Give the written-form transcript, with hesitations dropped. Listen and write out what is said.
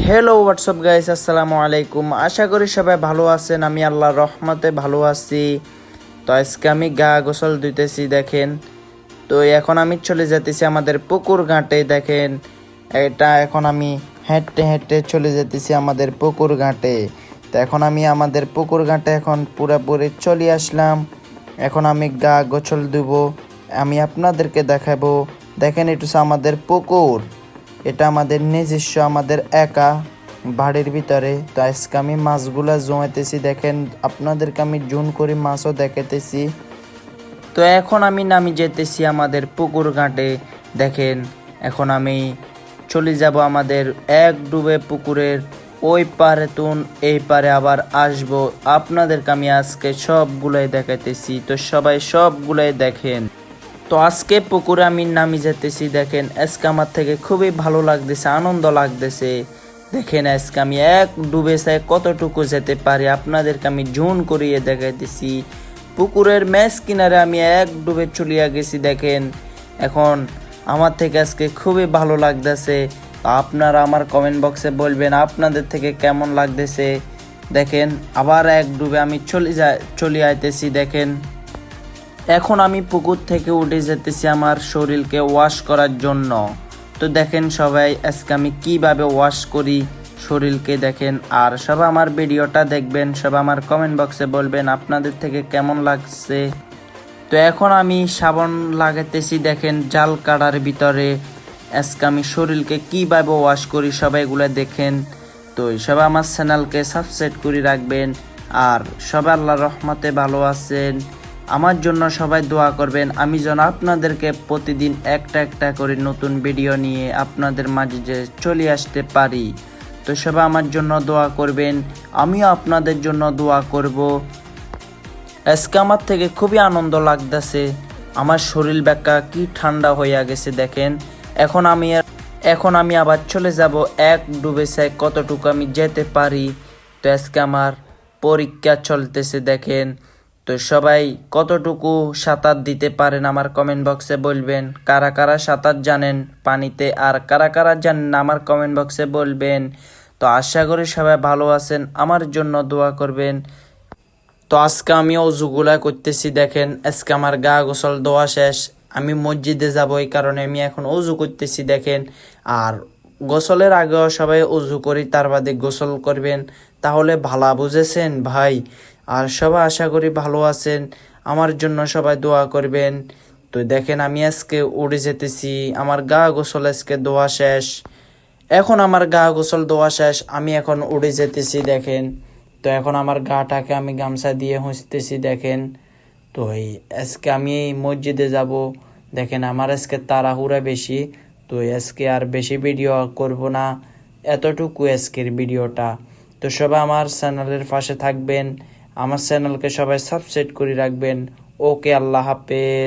Hello WhatsApp guys, আসসালামু আলাইকুম। আশা করি সবাই ভালো আছেন। আমি আল্লাহর রহমতে ভালো আছি। তো আজকে আমি গা গোসল ধুইতেছি দেখেন। তো এখন আমি চলে যেতেছি আমাদের পুকুর ঘাটে দেখেন। এটা এখন আমি হেঁটে হেঁটে চলে যেতেছি আমাদের পুকুর ঘাটে। তো এখন আমি আমাদের পুকুর ঘাটে এখন পুরোপুরি চলে আসলাম। এখন আমি গা গোসল দেব, আমি আপনাদেরকে দেখাবো। দেখেন এটা হচ্ছে আমাদের পুকুর, এটা আমাদের নিজস্ব, আমাদের একা বাড়ির ভিতরে। তো আজকে আমি মাছগুলা জমাইতেছি দেখেন, আপনাদেরকে আমি জুম করে মাছও দেখাইতেছি। তো এখন আমি নামি যেতেছি আমাদের পুকুর ঘাটে দেখেন। এখন আমি চলে যাব আমাদের এক ডুবে পুকুরের ওই পারে তুন এই পারে আবার আসবো। আপনাদেরকে আমি আজকে সবগুলাই দেখাইতেছি, তো সবাই সবগুলাই দেখেন। তো আজকে পুকুরে আমি নামি যেতেছি দেখেন। আজকে আমার থেকে খুবই ভালো লাগতেছে, আনন্দ লাগতেছে। দেখেন আজকে আমি এক ডুবে চাই কতটুকু যেতে পারি আপনাদেরকে আমি জুন করিয়ে দেখাইতেছি। পুকুরের ম্যাচ কিনারে আমি এক ডুবে চলিয়া গেছি দেখেন। এখন আমার থেকে আজকে খুবই ভালো লাগতেছে। আপনারা আমার কমেন্ট বক্সে বলবেন আপনাদের থেকে কেমন লাগতেছে। দেখেন আবার এক ডুবে আমি চলে আইতেছি দেখেন। এখন আমি পুকুর থেকে উঠে যেতেছি আমার শরীরকে ওয়াশ করার জন্য। তো দেখেন সবাই আজকে আমি কিভাবে ওয়াশ করি শরীরকে দেখেন। আর সবাই আমার ভিডিওটা দেখবেন, সবাই আমার কমেন্ট বক্সে বলবেন আপনাদের থেকে কেমন লাগছে। তো এখন আমি সাবান লাগাইতেছি দেখেন জাল কাটার ভিতরে। আজকে আমি শরীরকে কিভাবে ওয়াশ করি সবাই এগুলো দেখেন। তো সবাই আমার চ্যানেলকে সাবস্ক্রাইব করে রাখবেন। আর সবাই আল্লাহর রহমতে ভালো আছেন, আমার জন্য সবাই দোয়া করবেন। আমি যেন আপনাদেরকে প্রতিদিন একটা একটা করে নতুন ভিডিও নিয়ে আপনাদের মাঝে যে চলে আসতে পারি। তো সবাই আমার জন্য দোয়া করবেন, আমিও আপনাদের জন্য দোয়া করব। আজকে আমার থেকে খুবই আনন্দ লাগতেছে, আমার শরীর ব্যাকা কি ঠান্ডা হইয়া গেছে দেখেন। এখন আমি আবার চলে যাব এক ডুবে চাই কতটুকু আমি যেতে পারি। তো আজকে আমার পরীক্ষা চলতেছে দেখেন। তো সবাই কতটুকু সাঁতার দিতে পারেন আমার কমেন্ট বক্সে বলবেন। কারা কারা সাঁতার জানেন পানিতে, আর কারা কারা জানেন না আমার কমেন্ট বক্সে বলবেন। তো আশা করি সবাই ভালো আছেন, আমার জন্য দোয়া করবেন। তো আজকে আমি অজুগুলা করতেছি দেখেন। আজকে আমার গা গোসল দেওয়া শেষ, আমি মসজিদে যাব, এই কারণে আমি এখন অজু করতেছি দেখেন। আর গোসলের আগেও সবাই অজু করি, তার বাদে গোসল করবেন, তাহলে ভালো, বুঝেছেন ভাই। আর সবাই আশা করি ভালো আছেন, আমার জন্য সবাই দোয়া করবেন। তো দেখেন আমি আজকে উড়ে যেতেছি, আমার গা গোসল আজকে দেওয়া শেষ। এখন আমার গা গোসল দেওয়া শেষ, আমি এখন উড়ে যেতেছি দেখেন। তো এখন আমার গাটাকে আমি গামছা দিয়ে মুছতেছি দেখেন। তো এই আজকে আমি মসজিদে যাব দেখেন। আমার আজকে তাড়াহুড়া বেশি, তো আজকে আর বেশি ভিডিও করব না, এতটুকু আজকের ভিডিওটা। তো সবাই আমার চ্যানেলের পাশে থাকবেন, আমার চ্যানেলকে সবাই সাবস্ক্রাইব করে রাখবেন। ওকে, আল্লাহ হাফেজ।